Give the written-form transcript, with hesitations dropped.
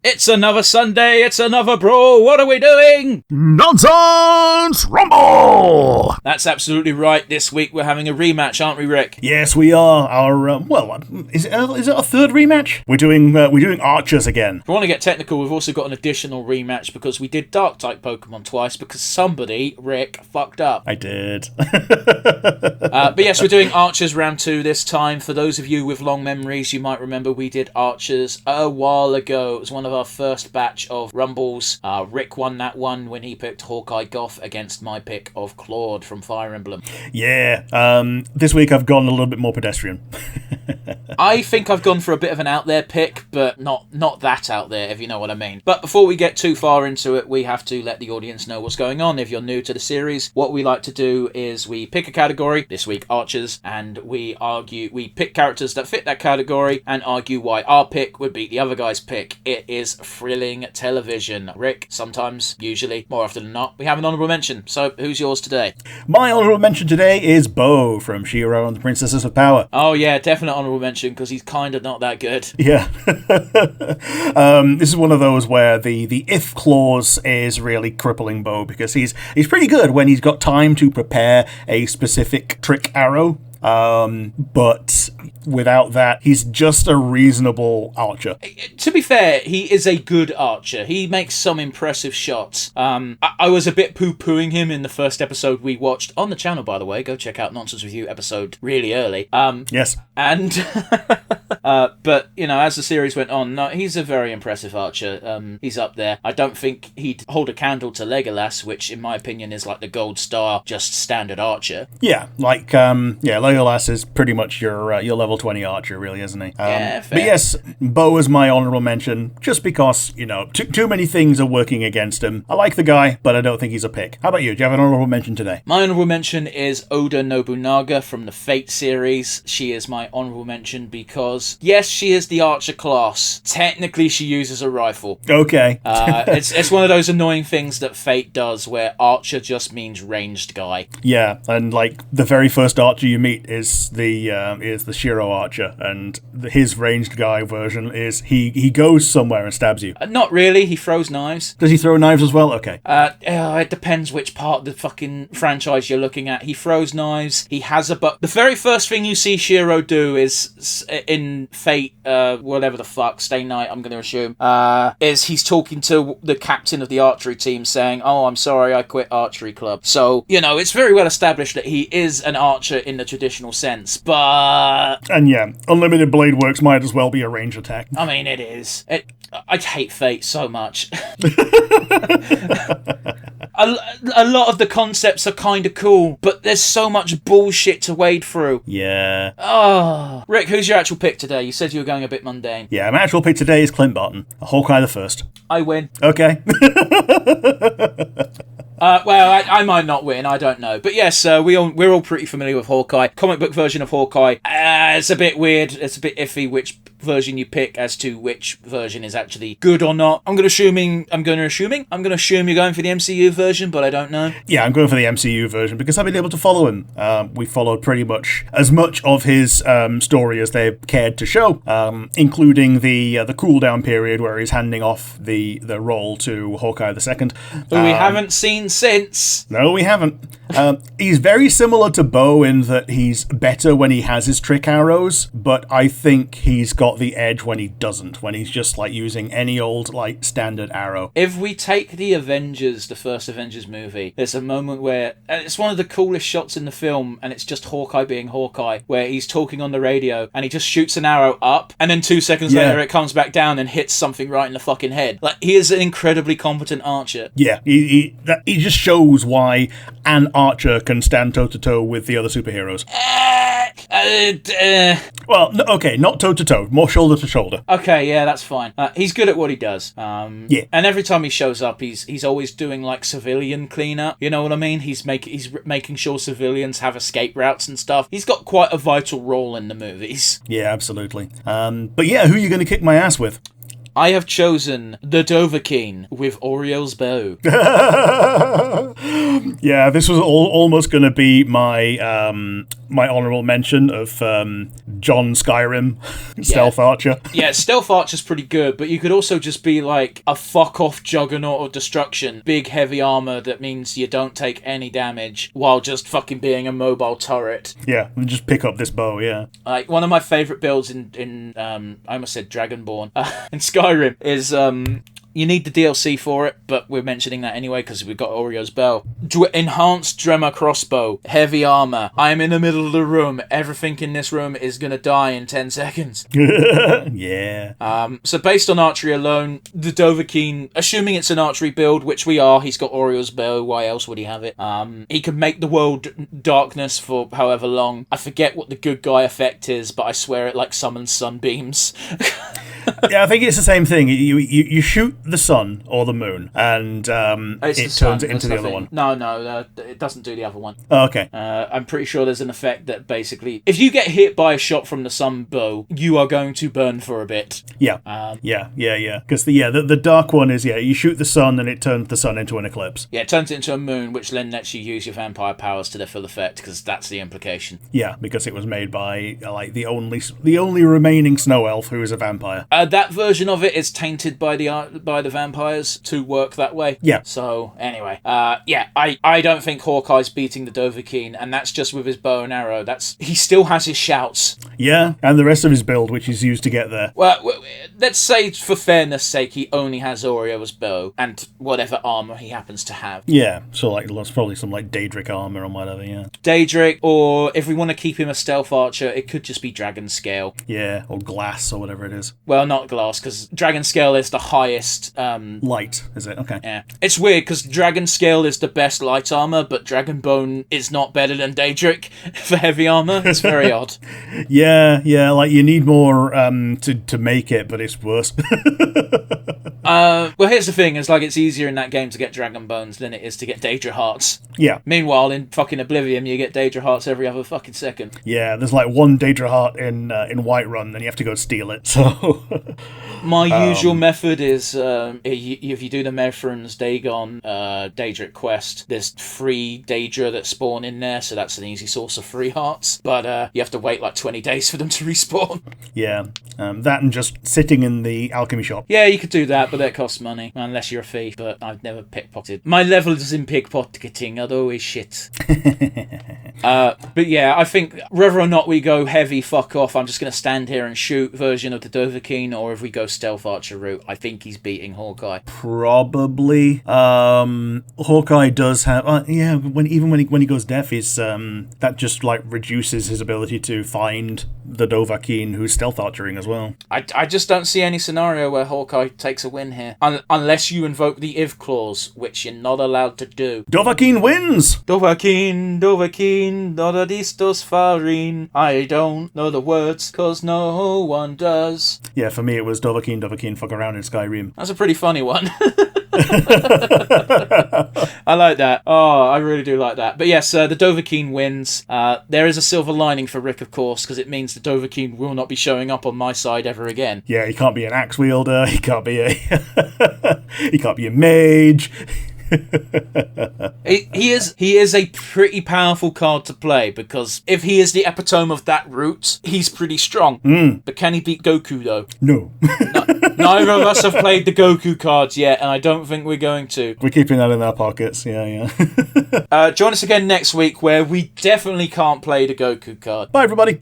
It's another Sunday, it's another brawl, what are we doing? Nonsense Rumble! That's absolutely right, this week we're having a rematch, aren't we, Rick? Yes, we are. Is it a third rematch? We're doing Archers again. If we want to get technical, we've also got an additional rematch because we did Dark-type Pokemon twice because somebody, Rick, fucked up. I did. But yes, we're doing Archers round 2 this time. For those of you with long memories, you might remember we did Archers a while ago. It was one of our first batch of Rumbles. Rick won that one when he picked Hawkeye Goth against my pick of Claude from Fire Emblem. Yeah, this week I've gone a little bit more pedestrian. I think I've gone for a bit of an out there pick, but not that out there, if you know what I mean. But before we get too far into it, we have to let the audience know what's going on. If you're new to the series, what we like to do is we pick a category, this week Archers, and we pick characters that fit that category and argue why our pick would beat the other guy's pick. It is thrilling television. Rick, sometimes, usually, more often than not, we have an honourable mention. So who's yours today? My honourable mention today is Bo from She-Ra and the Princesses of Power. Oh yeah, definite honourable mention because he's kind of not that good. Yeah. This is one of those where the if clause is really crippling Bo because he's pretty good when he's got time to prepare a specific trick arrow. But without that, he's just a reasonable archer. To be fair, he is a good archer. He makes some impressive shots. I was a bit poo-pooing him in the first episode we watched on the channel, by the way. Go check out Nonsense With You episode really early. Yes. And, but, you know, as the series went on, no, he's a very impressive archer. He's up there. I don't think he'd hold a candle to Legolas, which, in my opinion, is like the gold star, just standard archer. Yeah, Legolas is pretty much your level 20 archer, really, isn't he? Yeah, fair. But yes, Bo is my honourable mention, just because, you know, too many things are working against him. I like the guy, but I don't think he's a pick. How about you? Do you have an honourable mention today? My honourable mention is Oda Nobunaga from the Fate series. She is my honourable mention because, yes, she is the archer class. Technically, she uses a rifle. Okay. It's one of those annoying things that Fate does where archer just means ranged guy. Yeah, and like the very first archer you meet is the Shiro archer, and his ranged guy version is he goes somewhere and stabs you. Not really. He throws knives. Does he throw knives as well? Okay. It depends which part of the fucking franchise you're looking at. He throws knives. He has a the very first thing you see Shiro do is in Fate, whatever the fuck, Stay Night, I'm going to assume, is he's talking to the captain of the archery team saying, "Oh, I'm sorry, I quit archery club." So, you know, it's very well established that he is an archer in the traditional sense, but... And yeah, Unlimited Blade Works might as well be a range attack. I mean, it is. I hate Fate so much. A lot of the concepts are kind of cool, but there's so much bullshit to wade through. Yeah. Oh. Rick, who's your actual pick today? You said you were going a bit mundane. Yeah, my actual pick today is Clint Barton, Hawkeye the First. I win. Okay. Well, I might not win, I don't know. But yes, we're all pretty familiar with Hawkeye. Comic book version of Hawkeye. It's a bit weird. It's a bit iffy which version you pick as to which version is actually good or not. I'm going to assume you're going for the MCU version, but I don't know. Yeah, I'm going for the MCU version because I've been able to follow him. We followed pretty much as much of his story as they cared to show, including the cool down period where he's handing off the role to Hawkeye the Second. Who we haven't seen since. No, we haven't. He's very similar to Bo in that he's better when he has his trick arrows, but I think he's got the edge when he doesn't, when he's just like using any old like standard arrow. If we take the first Avengers movie, there's a moment where it's one of the coolest shots in the film, and it's just Hawkeye being Hawkeye, where he's talking on the radio and he just shoots an arrow up, and then 2 seconds later it comes back down and hits something right in the fucking head. Like, he is an incredibly competent archer. Yeah, he just shows why an archer can stand toe-to-toe with the other superheroes. Well, okay, not toe-to-toe, more shoulder-to-shoulder. Okay, yeah, that's fine. He's good at what he does. Yeah. And every time he shows up, he's always doing, like, civilian cleanup. You know what I mean? He's making sure civilians have escape routes and stuff. He's got quite a vital role in the movies. Yeah, absolutely. But yeah, who are you going to kick my ass with? I have chosen the Dovahkiin with Oriel's bow. Yeah, this was almost going to be my my honorable mention of John Skyrim, Stealth Archer. Yeah, Stealth Archer's pretty good, but you could also just be like a fuck-off juggernaut of destruction. Big, heavy armor that means you don't take any damage while just fucking being a mobile turret. Yeah, and just pick up this bow, yeah. Like, one of my favourite builds in I almost said Dragonborn, in Skyrim is, you need the DLC for it, but we're mentioning that anyway because we've got Orio's Bell. Enhanced Dremor crossbow, heavy armor. I am in the middle of the room. Everything in this room is going to die in 10 seconds. Yeah. So based on archery alone, the Dovahkiin, assuming it's an archery build, which we are, he's got Orio's Bow. Why else would he have it? He can make the world darkness for however long. I forget what the good guy effect is, but I swear it like summons sunbeams. Yeah, I think it's the same thing. You shoot the sun or the moon, and it turns it into the other one. No, it doesn't do the other one. Oh, okay. I'm pretty sure there's an effect that basically, if you get hit by a shot from the sun bow, you are going to burn for a bit. Yeah. Yeah. Because the dark one is, you shoot the sun and it turns the sun into an eclipse. Yeah, it turns it into a moon, which then lets you use your vampire powers to their full effect, because that's the implication. Yeah, because it was made by like the only remaining snow elf who is a vampire. That version of it is tainted by the vampires to work that way. Yeah. So anyway, I don't think Hawkeye's beating the Dovahkiin, and that's just with his bow and arrow. He still has his shouts. Yeah, and the rest of his build, which he's used to get there. Well, let's say for fairness' sake, he only has Orio's bow and whatever armor he happens to have. Yeah, so like there's probably some like Daedric armor or whatever. Yeah. Daedric, or if we want to keep him a stealth archer, it could just be dragon scale. Yeah, or glass or whatever it is. Well, not glass, because dragon scale is the highest. Light, is it? Okay. Yeah. It's weird, because dragon scale is the best light armor, but dragon bone is not better than Daedric for heavy armor. It's very odd. Yeah, like you need more to make it, but it's worse. Well, here's the thing, it's easier in that game to get dragon bones than it is to get Daedra hearts. Yeah. Meanwhile, in fucking Oblivion, you get Daedra hearts every other fucking second. Yeah, there's like one Daedra heart in Whiterun, then you have to go steal it, so... My usual method is, if you do the Mephrons Dagon Daedric quest, there's 3 Daedra that spawn in there, so that's an easy source of 3 hearts, but you have to wait like 20 days for them to respawn. Yeah, that and just sitting in the alchemy shop. Yeah, you could do that, but that costs money, unless you're a thief, but I've never pickpocketed. My levels in pickpocketing are always shit. But yeah, I think whether or not we go heavy fuck off, I'm just going to stand here and shoot version of the Dovahkiin, or if we go stealth archer route, I think he's beating Hawkeye. Probably. Hawkeye does have... when he goes deaf, is that just like reduces his ability to find the Dovahkiin who's stealth archering as well. I just don't see any scenario where Hawkeye takes a win here. Unless you invoke the if clause, which you're not allowed to do. Dovahkiin wins! Dovahkiin, Dodadistos Farin. I don't know the words, cause no one does. Yeah, for me it was Dovahkiin, fuck around in Skyrim. That's a pretty funny one. I like that. Oh, I really do like that. But yes, the Dovahkiin wins. There is a silver lining for Rick, of course, because it means the Dovahkiin will not be showing up on my side ever again. Yeah, he can't be an axe wielder. He can't be a mage. He is a pretty powerful card to play, because if he is the epitome of that route, he's pretty strong. But can he beat Goku though? No. Neither of us have played the Goku cards yet, and I don't think we're going to. We're keeping that in our pockets, yeah. Join us again next week, where we definitely can't play the Goku card. Bye everybody.